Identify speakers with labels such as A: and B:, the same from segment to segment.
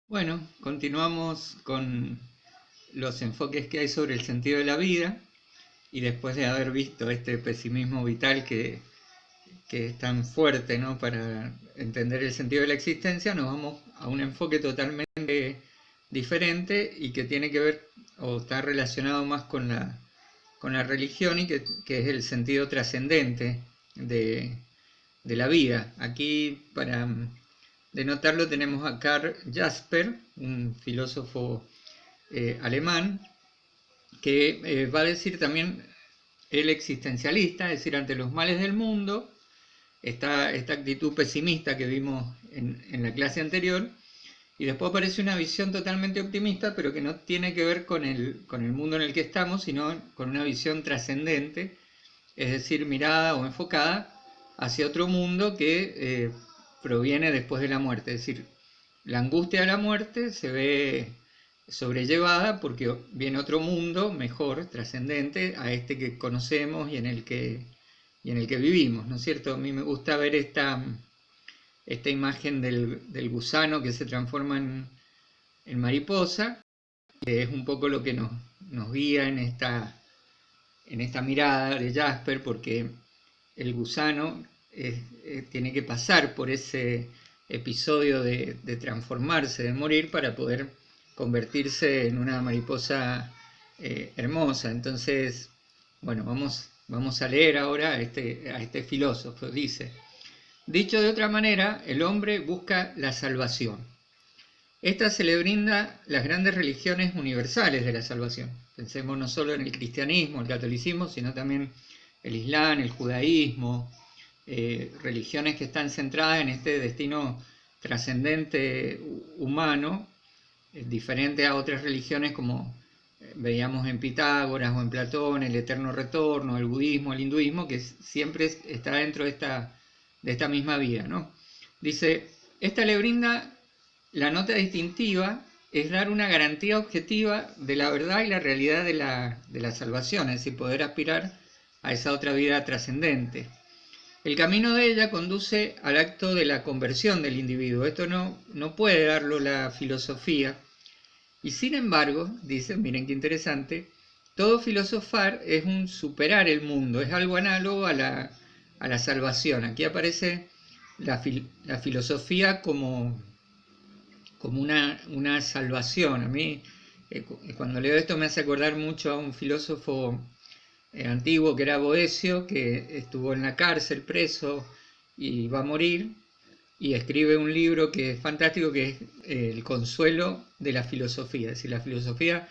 A: Bueno, continuamos con los enfoques que hay sobre el sentido de la vida y después de haber visto este pesimismo vital que es tan fuerte, ¿no?, para entender el sentido de la existencia, nos vamos a un enfoque totalmente diferente y que tiene que ver o está relacionado más con la religión y que es el sentido trascendente de, de la vida. Aquí, para denotarlo, tenemos a Karl Jasper, un filósofo alemán, que va a decir también el existencialista, es decir, ante los males del mundo, esta actitud pesimista que vimos en la clase anterior, y después aparece una visión totalmente optimista, pero que no tiene que ver con el mundo en el que estamos, sino con una visión trascendente, es decir, mirada o enfocada hacia otro mundo que proviene después de la muerte. Es decir, la angustia de la muerte se ve sobrellevada porque viene otro mundo mejor, trascendente, a este que conocemos y en el que vivimos, ¿no es cierto? A mí me gusta ver esta imagen del gusano que se transforma en mariposa, que es un poco lo que nos guía en esta mirada de Jasper, porque el gusano tiene que pasar por ese episodio de transformarse, de morir, para poder convertirse en una mariposa hermosa. Entonces, bueno, vamos a leer ahora a este filósofo. Dice: dicho de otra manera, el hombre busca la salvación. Esta se le brinda a las grandes religiones universales de la salvación. Pensemos no solo en el cristianismo, el catolicismo, sino también el islam, el judaísmo, religiones que están centradas en este destino trascendente humano, diferente a otras religiones como veíamos en Pitágoras o en Platón, el eterno retorno, el budismo, el hinduismo, que siempre está dentro de esta misma vida, ¿no? Dice: esta le brinda la nota distintiva, es dar una garantía objetiva de la verdad y la realidad de la salvación, es decir, poder aspirar a esa otra vida trascendente. El camino de ella conduce al acto de la conversión del individuo. Esto no puede darlo la filosofía. Y sin embargo, dicen, miren qué interesante, todo filosofar es un superar el mundo, es algo análogo a la salvación. Aquí aparece la filosofía como una salvación. A mí, cuando leo esto, me hace acordar mucho a un filósofo antiguo que era Boecio, que estuvo en la cárcel preso y va a morir, y escribe un libro que es fantástico, que es El consuelo de la filosofía. Es decir, la filosofía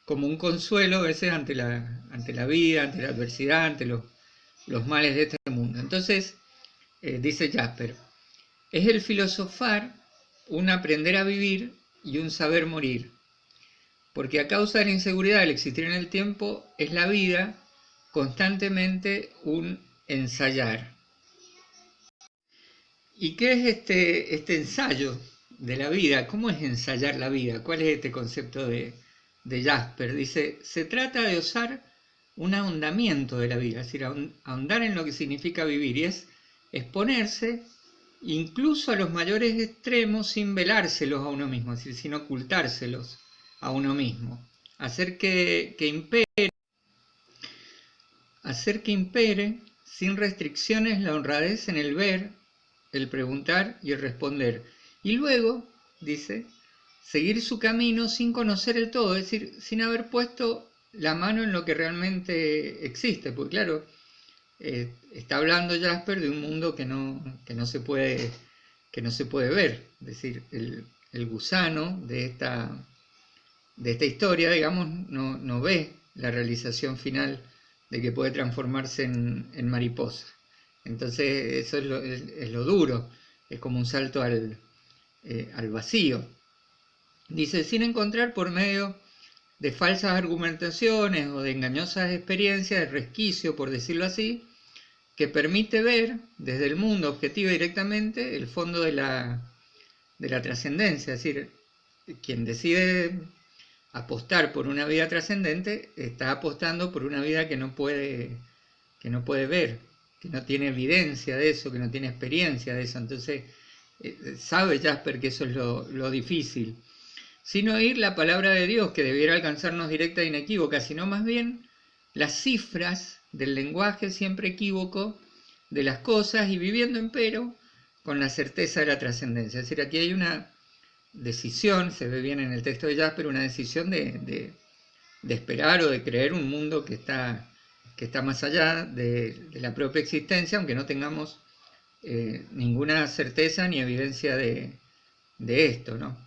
A: como un consuelo a veces ante la vida, ante la adversidad, ante los males de este mundo. Entonces, dice Jasper, es el filosofar un aprender a vivir y un saber morir, porque a causa de la inseguridad del existir en el tiempo, es la vida constantemente un ensayar. ¿Y qué es este ensayo de la vida? ¿Cómo es ensayar la vida? ¿Cuál es este concepto de Jasper? Dice: se trata de osar un ahondamiento de la vida, es decir, ahondar en lo que significa vivir, y es exponerse incluso a los mayores extremos sin velárselos a uno mismo, es decir, sin ocultárselos a uno mismo. Hacer que impere sin restricciones la honradez en el ver, el preguntar y el responder. Y luego, dice, seguir su camino sin conocer el todo, es decir, sin haber puesto la mano en lo que realmente existe. Porque claro, está hablando Jasper de un mundo que no se puede ver. Es decir, el gusano de esta historia, digamos, no ve la realización final de que puede transformarse en mariposa. Entonces eso es lo duro, es como un salto al vacío. Dice: sin encontrar por medio de falsas argumentaciones o de engañosas experiencias, el resquicio, por decirlo así, que permite ver desde el mundo objetivo directamente el fondo de la trascendencia. Es decir, quien decide apostar por una vida trascendente está apostando por una vida que no puede ver, que no tiene evidencia de eso, que no tiene experiencia de eso. Entonces sabe Jasper que eso es lo difícil. sin oír la palabra de Dios que debiera alcanzarnos directa e inequívoca, sino más bien las cifras del lenguaje siempre equívoco de las cosas y viviendo empero con la certeza de la trascendencia. Es decir, aquí hay una decisión, se ve bien en el texto de Jasper, una decisión de esperar o de creer un mundo que está más allá de la propia existencia, aunque no tengamos ninguna certeza ni evidencia de esto, ¿no?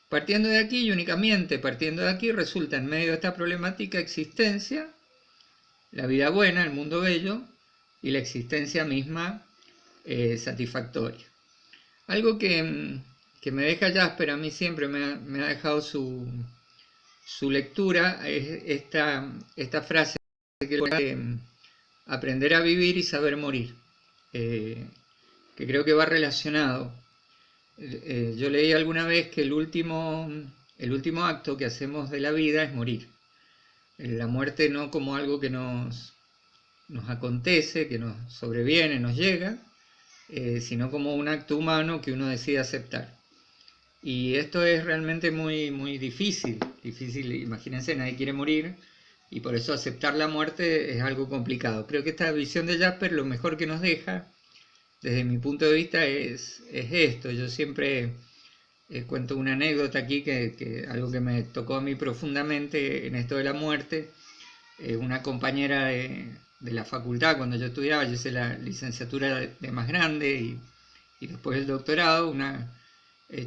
A: Partiendo de aquí y únicamente partiendo de aquí, resulta en medio de esta problemática existencia, la vida buena, el mundo bello, y la existencia misma satisfactoria. Algo que me deja Jasper, a mí siempre me ha dejado su lectura, es esta frase que aprender a vivir y saber morir, que creo que va relacionado. Yo leí alguna vez que el último acto que hacemos de la vida es morir. La muerte no como algo que nos acontece, que nos sobreviene, nos llega, sino como un acto humano que uno decide aceptar. Y esto es realmente muy, muy difícil, imagínense, nadie quiere morir, y por eso aceptar la muerte es algo complicado. Creo que esta visión de Jasper lo mejor que nos deja, desde mi punto de vista, es esto. Yo siempre cuento una anécdota aquí, que algo que me tocó a mí profundamente en esto de la muerte. Una compañera de la facultad, cuando yo estudiaba, yo hice la licenciatura de más grande y después el doctorado, una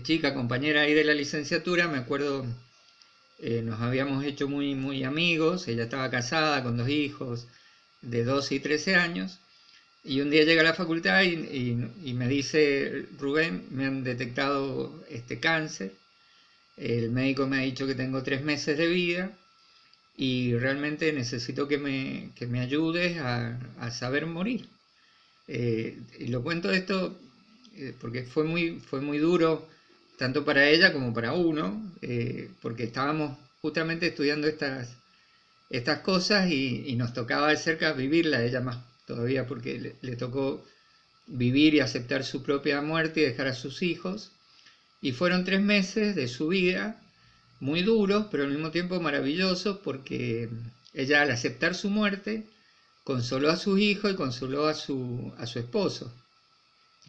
A: chica compañera ahí de la licenciatura, me acuerdo, nos habíamos hecho muy, muy amigos. Ella estaba casada con 2 hijos de 12 y 13 años, y un día llega a la facultad y me dice: Rubén, me han detectado este cáncer, el médico me ha dicho que tengo 3 meses de vida y realmente necesito que me ayudes a saber morir. Y lo cuento esto porque fue muy duro, tanto para ella como para uno, porque estábamos justamente estudiando estas cosas y nos tocaba de cerca vivirla, ella más todavía, porque le tocó vivir y aceptar su propia muerte y dejar a sus hijos. Y fueron 3 meses de su vida muy duros, pero al mismo tiempo maravillosos, porque ella, al aceptar su muerte, consoló a sus hijos y consoló a su esposo.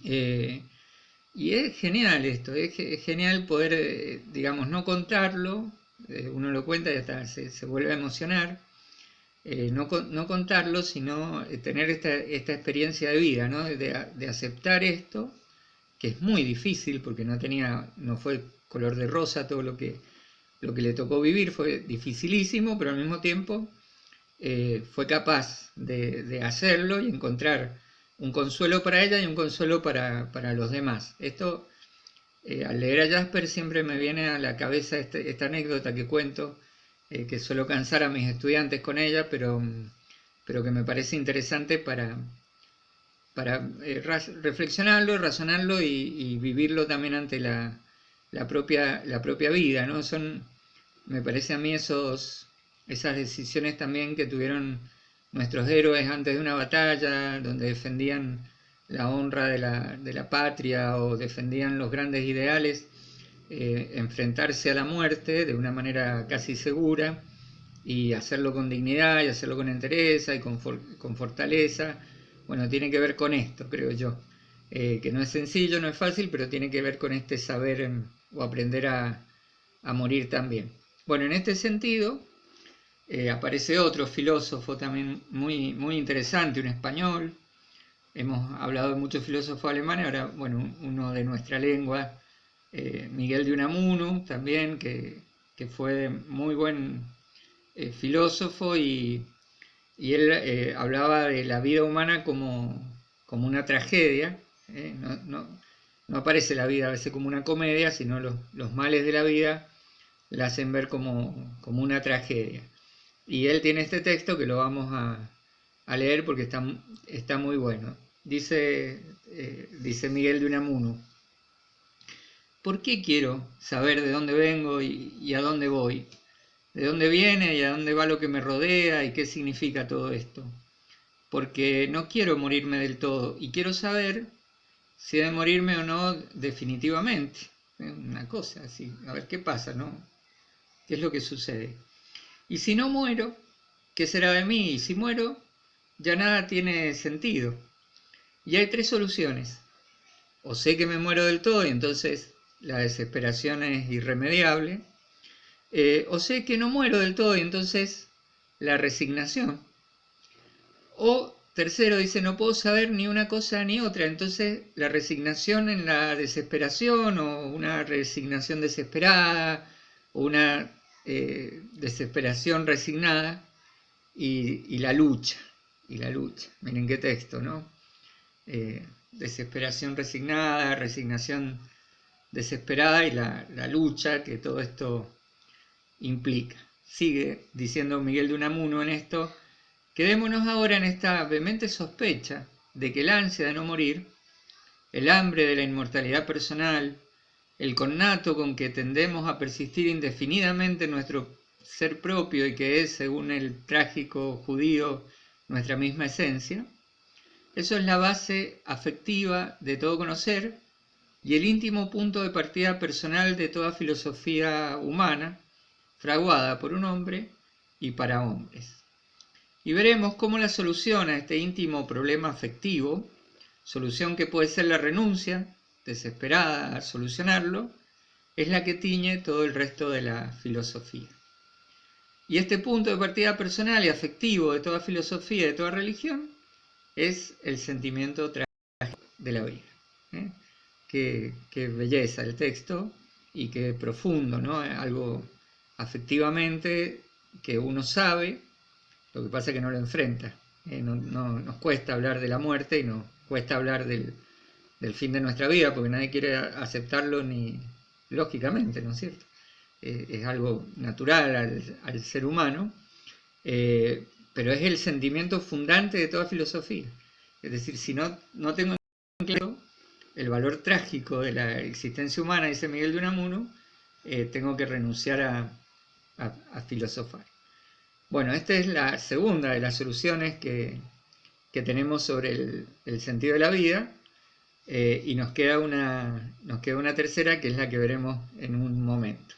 A: Y es genial esto, es genial poder, digamos, no contarlo, uno lo cuenta y hasta se vuelve a emocionar, no contarlo, sino tener esta experiencia de vida, ¿no? De aceptar esto, que es muy difícil porque no fue color de rosa todo lo que le tocó vivir, fue dificilísimo, pero al mismo tiempo fue capaz de hacerlo y encontrar un consuelo para ella y un consuelo para los demás. Esto, al leer a Jasper, siempre me viene a la cabeza esta anécdota que cuento, que suelo cansar a mis estudiantes con ella, pero que me parece interesante para reflexionarlo, razonarlo y vivirlo también ante la propia vida, ¿no? Me parece a mí esas decisiones también que tuvieron nuestros héroes antes de una batalla, donde defendían la honra de la patria o defendían los grandes ideales, enfrentarse a la muerte de una manera casi segura y hacerlo con dignidad y hacerlo con entereza y con fortaleza. Bueno, tiene que ver con esto, creo yo, que no es sencillo, no es fácil, pero tiene que ver con este saber o aprender a morir también. Bueno, en este sentido aparece otro filósofo también muy, muy interesante, un español. Hemos hablado de muchos filósofos alemanes, ahora, bueno, uno de nuestra lengua, Miguel de Unamuno, también, que fue muy buen filósofo, y él hablaba de la vida humana como una tragedia. No aparece la vida a veces como una comedia, sino los males de la vida la hacen ver como una tragedia. Y él tiene este texto que lo vamos a leer porque está muy bueno. Dice Miguel de Unamuno: ¿por qué quiero saber de dónde vengo y a dónde voy? ¿De dónde viene y a dónde va lo que me rodea y qué significa todo esto? Porque no quiero morirme del todo y quiero saber si he de morirme o no definitivamente. una cosa así, a ver qué pasa, ¿no? ¿Qué es lo que sucede? Y si no muero, ¿qué será de mí? Y si muero, ya nada tiene sentido. Y hay tres soluciones. O sé que me muero del todo y entonces la desesperación es irremediable. O sé que no muero del todo y entonces la resignación. O tercero, dice, no puedo saber ni una cosa ni otra. Entonces la resignación en la desesperación, o una resignación desesperada, o una desesperación resignada, y la lucha. Y la lucha. Miren qué texto, ¿no? Desesperación resignada, resignación desesperada y la lucha que todo esto implica. Sigue diciendo Miguel de Unamuno en esto: quedémonos ahora en esta vehemente sospecha de que el ansia de no morir, el hambre de la inmortalidad personal, el connato con que tendemos a persistir indefinidamente en nuestro ser propio y que es, según el trágico judío, nuestra misma esencia, eso es la base afectiva de todo conocer y el íntimo punto de partida personal de toda filosofía humana, fraguada por un hombre y para hombres. Y veremos cómo la solución a este íntimo problema afectivo, solución que puede ser la renuncia, desesperada a solucionarlo, es la que tiñe todo el resto de la filosofía. Y este punto de partida personal y afectivo de toda filosofía y de toda religión es el sentimiento trágico de la vida. Qué belleza el texto y qué profundo, ¿no? Algo afectivamente que uno sabe, lo que pasa es que no lo enfrenta. Nos cuesta hablar de la muerte y nos cuesta hablar del fin de nuestra vida porque nadie quiere aceptarlo ni lógicamente, ¿no es cierto? Es algo natural al ser humano, pero es el sentimiento fundante de toda filosofía. Es decir, si no tengo en claro el valor trágico de la existencia humana, dice Miguel de Unamuno, tengo que renunciar a filosofar. Bueno, esta es la segunda de las soluciones que tenemos sobre el sentido de la vida, y nos queda una tercera que es la que veremos en un momento.